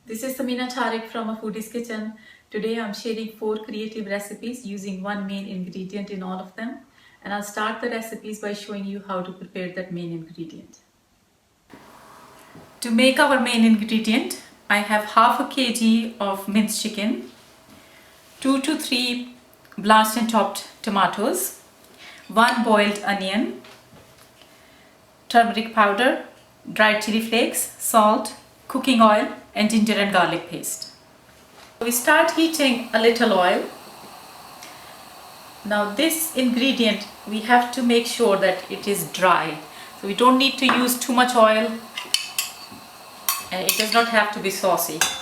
This is Samina Tariq from A Foodie's Kitchen. Today I'm sharing 4 creative recipes using one main ingredient in all of them. And I'll start the recipes by showing you how to prepare that main ingredient. To make our main ingredient, I have half a kg of minced chicken, 2 to 3 blanched and chopped tomatoes, 1 boiled onion, turmeric powder, dried chili flakes, salt, cooking oil and ginger and garlic paste. We start heating a little oil. Now this ingredient we have to make sure that it is dry. So we don't need to use too much oil and it does not have to be saucy at all.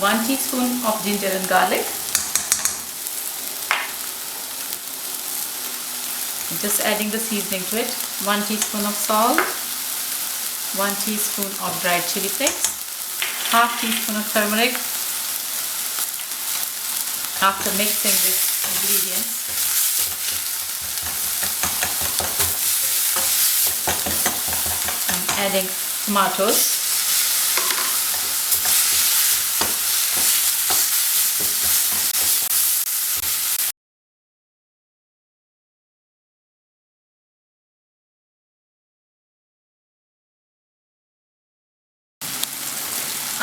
One teaspoon of ginger and garlic. Just adding the seasoning to it. 1 teaspoon of salt, 1 teaspoon of dried chili flakes, half teaspoon of turmeric. After mixing these ingredients, I'm adding tomatoes.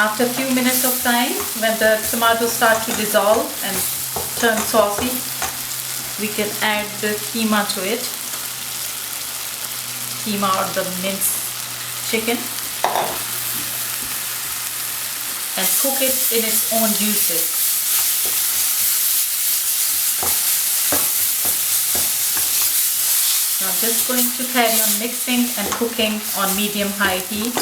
After a few minutes of time, when the tomatoes start to dissolve and turn saucy, we can add the keema to it. Keema or the minced chicken, and cook it in its own juices. Now I'm just going to carry on mixing and cooking on medium-high heat.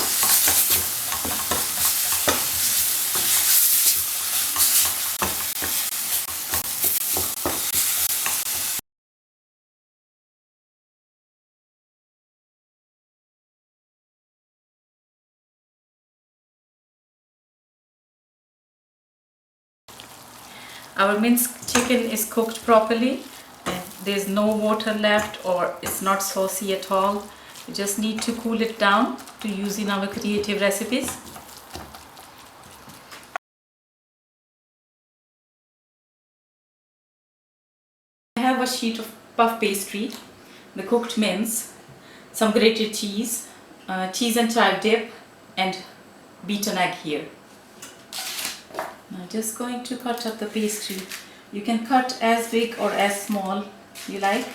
Our minced chicken is cooked properly and there's no water left or it's not saucy at all. We just need to cool it down to use in our creative recipes. I have a sheet of puff pastry, the cooked mince, some grated cheese, cheese and chive dip and beaten egg here. I'm just going to cut up the pastry. You can cut as big or as small you like.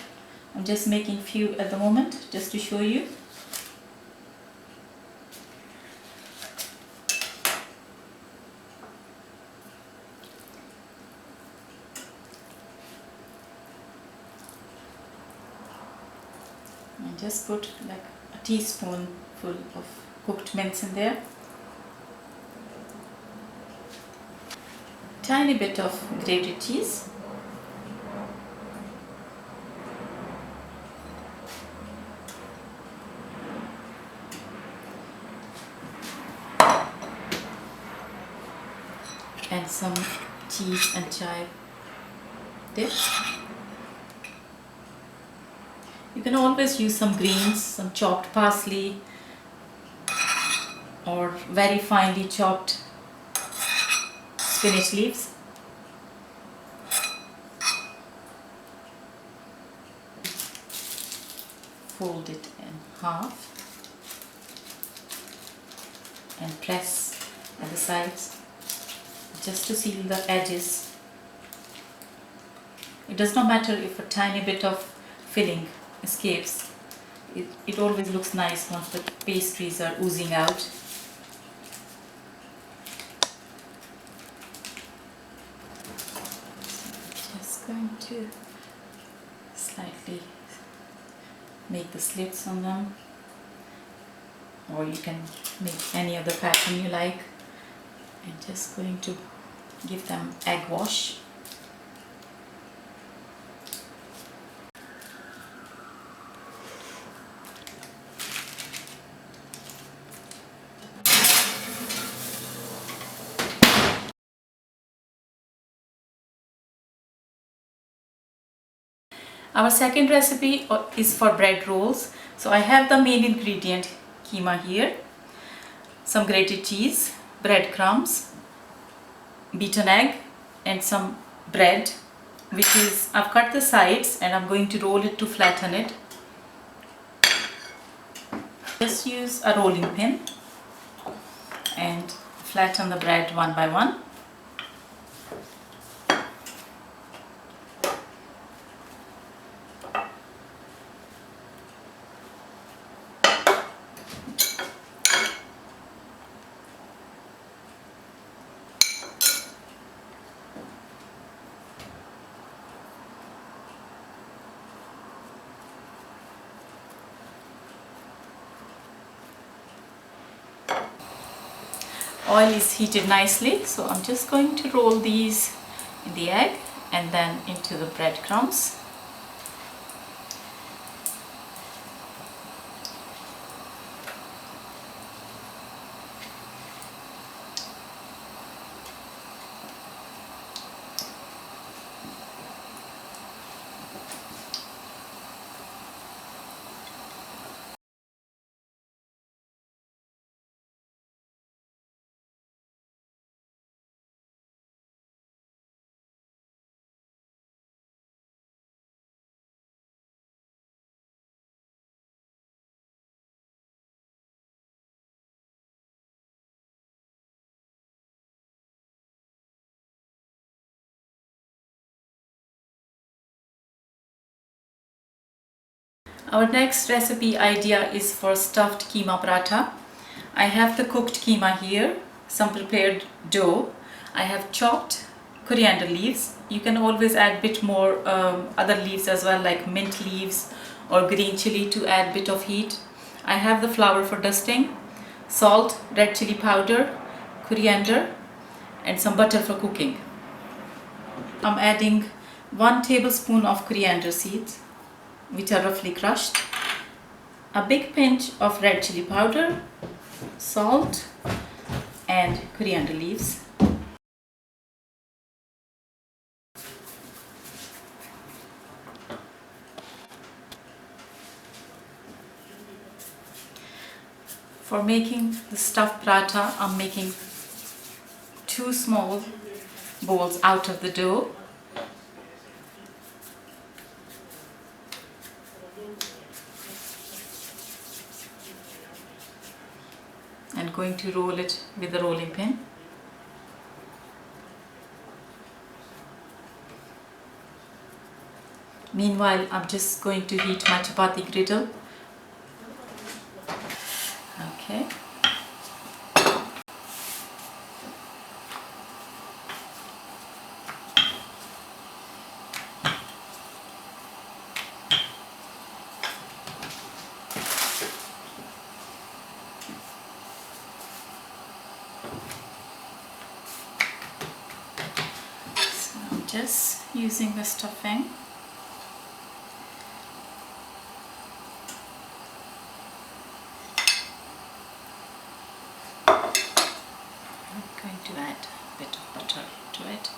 I'm just making few at the moment just to show you. And just put like a teaspoonful of cooked mince in there. Tiny bit of grated cheese, and some cheese and chive dip. You can always use some greens, some chopped parsley or very finely chopped spinach leaves. Fold it in half and press at the sides just to seal the edges. It does not matter if a tiny bit of filling escapes. It always looks nice once the pastries are oozing out. Going to slightly make the slits on them, or you can make any other pattern you like, and just going to give them egg wash. Our second recipe is for bread rolls. So I have the main ingredient keema here, some grated cheese, breadcrumbs, beaten egg and some bread, which is I've cut the sides and I'm going to roll it to flatten it. Just use a rolling pin and flatten the bread one by one. Oil is heated nicely, so I'm just going to roll these in the egg and then into the breadcrumbs. Our next recipe idea is for stuffed keema prata. I have the cooked keema here, some prepared dough. I have chopped coriander leaves. You can always add a bit more other leaves as well, like mint leaves or green chili to add a bit of heat. I have the flour for dusting, salt, red chili powder, coriander and some butter for cooking. I'm adding 1 tablespoon of coriander seeds, which are roughly crushed, a big pinch of red chili powder, salt and coriander leaves. For making the stuffed prata, I'm making 2 small bowls out of the dough. And going to roll it with the rolling pin. Meanwhile, I'm just going to heat my chapati griddle. Okay. So I'm just using the stuffing. Going to add a bit of butter to it.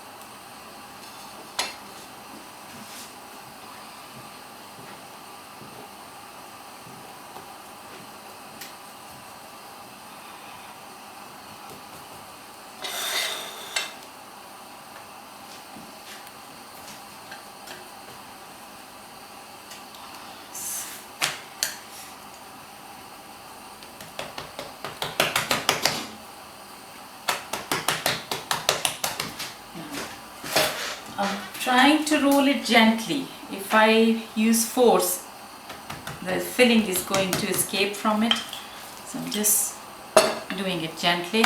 I'm trying to roll it gently. If I use force, the filling is going to escape from it. So I'm just doing it gently.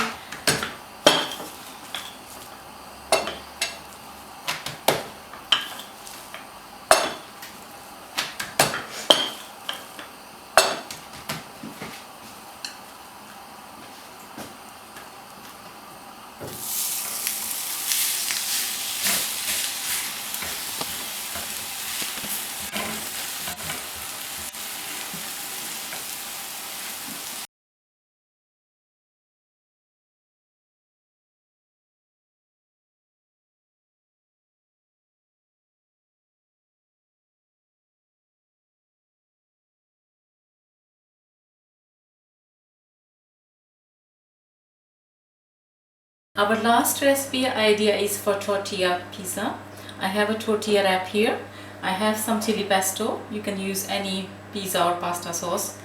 Our last recipe idea is for tortilla pizza. I have a tortilla wrap here. I have some chili pesto. You can use any pizza or pasta sauce.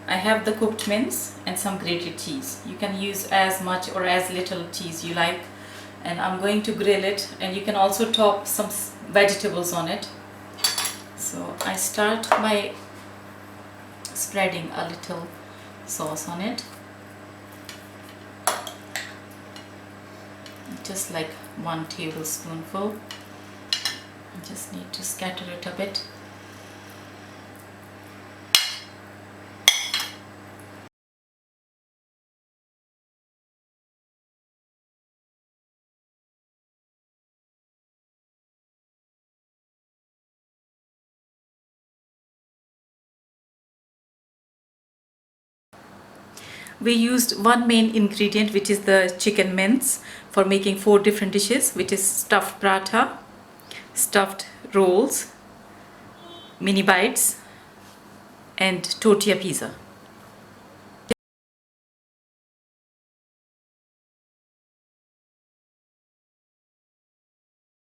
I have the cooked mince and some grated cheese. You can use as much or as little cheese you like. And I'm going to grill it, and you can also top some vegetables on it. So I start by spreading a little sauce on it. Just like 1 tablespoonful. I just need to scatter it a bit. We used one main ingredient, which is the chicken mince, for making 4 different dishes, which is stuffed prata, stuffed rolls, mini bites, and tortilla pizza.